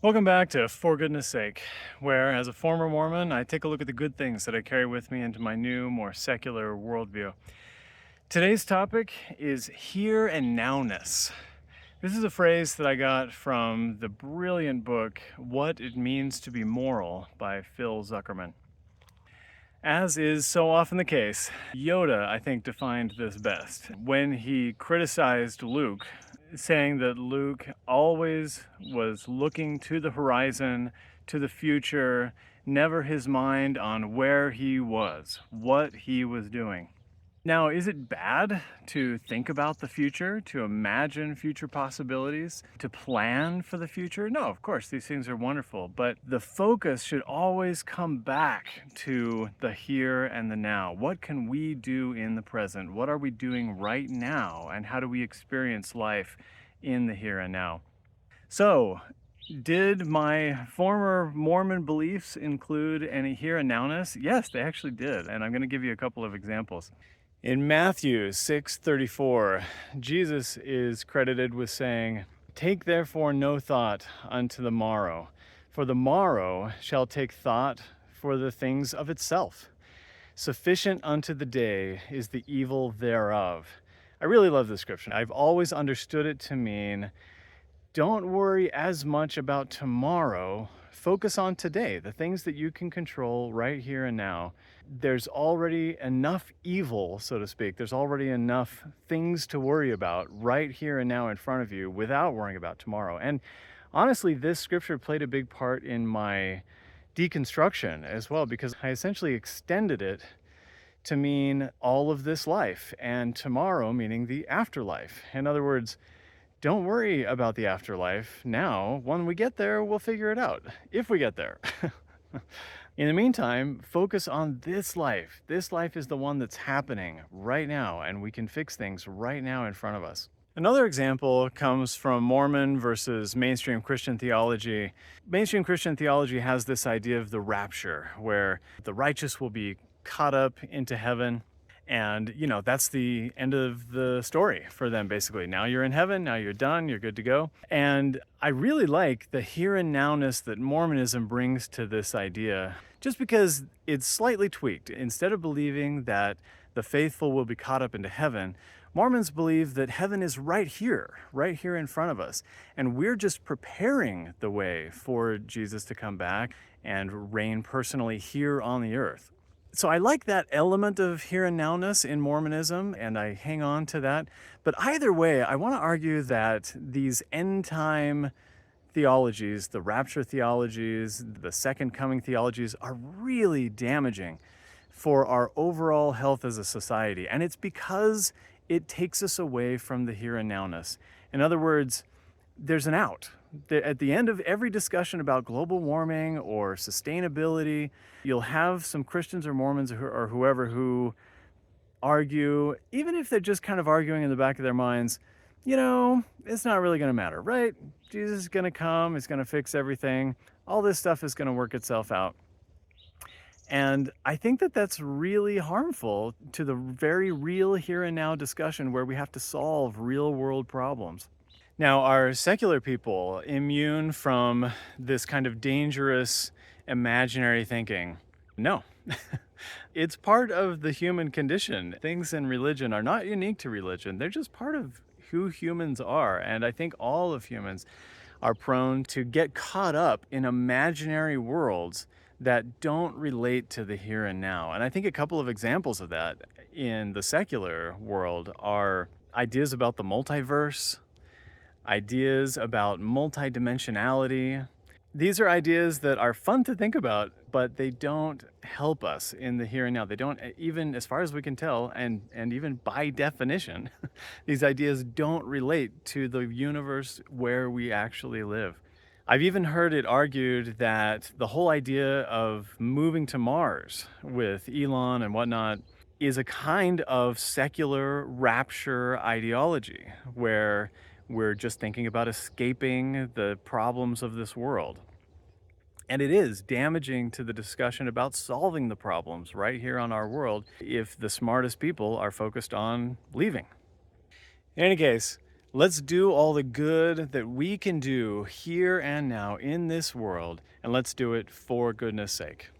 Welcome back to For Goodness Sake, where, as a former Mormon, I take a look at the good things that I carry with me into my new, more secular worldview. Today's topic is here and nowness. This is a phrase that I got from the brilliant book, What It Means to Be Moral by Phil Zuckerman. As is so often the case, Yoda, I think, defined this best when he criticized Luke, saying that Luke always was looking to the horizon, to the future, never his mind on where he was, what he was doing. Now, is it bad to think about the future, to imagine future possibilities, to plan for the future? No, of course, these things are wonderful, but the focus should always come back to the here and the now. What can we do in the present? What are we doing right now? And how do we experience life in the here and now? So, did my former Mormon beliefs include any here and nowness? Yes, they actually did, and I'm going to give you a couple of examples. In Matthew 6:34, Jesus is credited with saying, "Take therefore no thought unto the morrow, for the morrow shall take thought for the things of itself. Sufficient unto the day is the evil thereof." I really love this scripture. I've always understood it to mean don't worry as much about tomorrow. Focus on today, the things that you can control right here and now. There's already enough evil, so to speak. There's already enough things to worry about right here and now in front of you without worrying about tomorrow. And honestly, this scripture played a big part in my deconstruction as well, because I essentially extended it to mean all of this life and tomorrow meaning the afterlife. In other words, don't worry about the afterlife now. When we get there, we'll figure it out, if we get there. In the meantime, focus on this life. This life is the one that's happening right now, and we can fix things right now in front of us. Another example comes from Mormon versus mainstream Christian theology. Mainstream Christian theology has this idea of the rapture, where the righteous will be caught up into heaven. And, that's the end of the story for them, basically. Now you're in heaven, now you're done, you're good to go. And I really like the here and nowness that Mormonism brings to this idea, just because it's slightly tweaked. Instead of believing that the faithful will be caught up into heaven, Mormons believe that heaven is right here in front of us. And we're just preparing the way for Jesus to come back and reign personally here on the earth. So I like that element of here and nowness in Mormonism, and I hang on to that. But either way, I want to argue that these end time theologies, the rapture theologies, the second coming theologies, are really damaging for our overall health as a society. And it's because it takes us away from the here and nowness. In other words, there's an out. At the end of every discussion about global warming or sustainability, you'll have some Christians or Mormons or whoever who argue, even if they're just kind of arguing in the back of their minds, it's not really going to matter, right? Jesus is going to come, he's going to fix everything. All this stuff is going to work itself out. And I think that that's really harmful to the very real here and now discussion where we have to solve real world problems. Now, are secular people immune from this kind of dangerous imaginary thinking? No. It's part of the human condition. Things in religion are not unique to religion. They're just part of who humans are. And I think all of humans are prone to get caught up in imaginary worlds that don't relate to the here and now. And I think a couple of examples of that in the secular world are ideas about the multiverse, ideas about multidimensionality. These are ideas that are fun to think about, but they don't help us in the here and now. They don't, even as far as we can tell, and even by definition, these ideas don't relate to the universe where we actually live. I've even heard it argued that the whole idea of moving to Mars with Elon and whatnot is a kind of secular rapture ideology where we're just thinking about escaping the problems of this world. And it is damaging to the discussion about solving the problems right here on our world if the smartest people are focused on leaving. In any case, Let's do all the good that we can do here and now in this world, and let's do it for goodness sake.